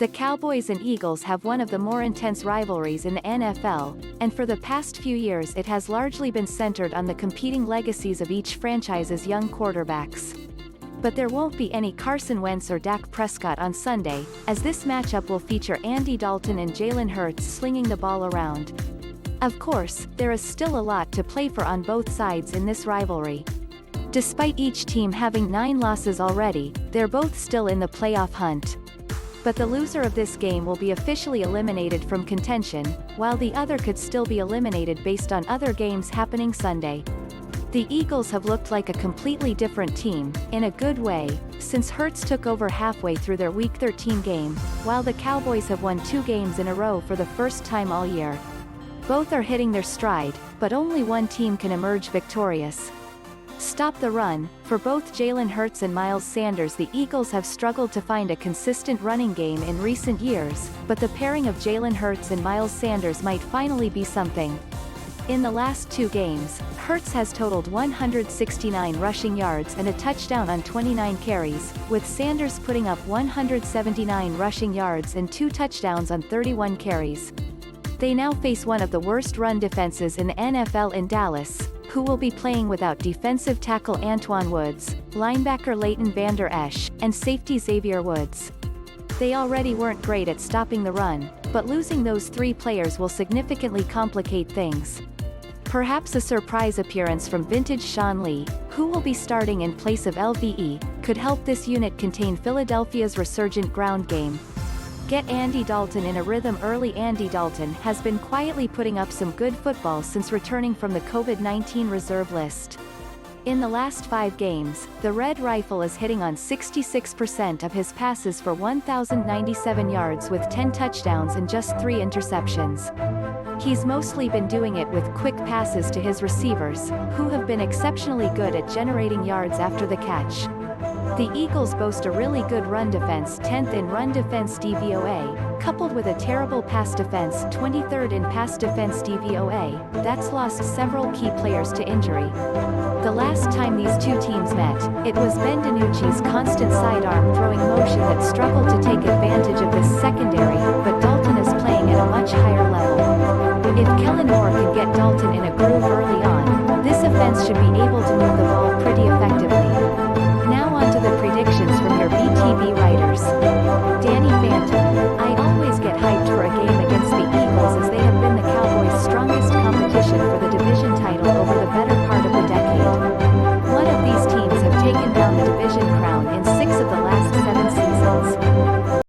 The Cowboys and Eagles have one of the more intense rivalries in the NFL, and for the past few years it has largely been centered on the competing legacies of each franchise's young quarterbacks. But there won't be any Carson Wentz or Dak Prescott on Sunday, as this matchup will feature Andy Dalton and Jalen Hurts slinging the ball around. Of course, there is still a lot to play for on both sides in this rivalry. Despite each team having 9 losses already, they're both still in the playoff hunt. But the loser of this game will be officially eliminated from contention, while the other could still be eliminated based on other games happening Sunday. The Eagles have looked like a completely different team, in a good way, since Hurts took over halfway through their Week 13 game, while the Cowboys have won 2 games in a row for the first time all year. Both are hitting their stride, but only one team can emerge victorious. Stop the run. For both Jalen Hurts and Miles Sanders, the Eagles have struggled to find a consistent running game in recent years, but the pairing of Jalen Hurts and Miles Sanders might finally be something. In the last 2 games, Hurts has totaled 169 rushing yards and a touchdown on 29 carries, with Sanders putting up 179 rushing yards and 2 touchdowns on 31 carries. They now face one of the worst run defenses in the NFL in Dallas, who will be playing without defensive tackle Antwaun Woods, linebacker Leighton Vander Esch, and safety Xavier Woods. They already weren't great at stopping the run, but losing those 3 players will significantly complicate things. Perhaps a surprise appearance from vintage Sean Lee, who will be starting in place of LVE, could help this unit contain Philadelphia's resurgent ground game. Get Andy Dalton in a rhythm. Early Andy Dalton has been quietly putting up some good football since returning from the COVID-19 reserve list. In the last 5 games, the Red Rifle is hitting on 66% of his passes for 1,097 yards with 10 touchdowns and just 3 interceptions. He's mostly been doing it with quick passes to his receivers, who have been exceptionally good at generating yards after the catch. The Eagles boast a really good run defense, 10th in run defense DVOA, coupled with a terrible pass defense, 23rd in pass defense DVOA, that's lost several key players to injury. The last time these 2 teams met, it was Ben DiNucci's constant sidearm throwing motion that struggled to take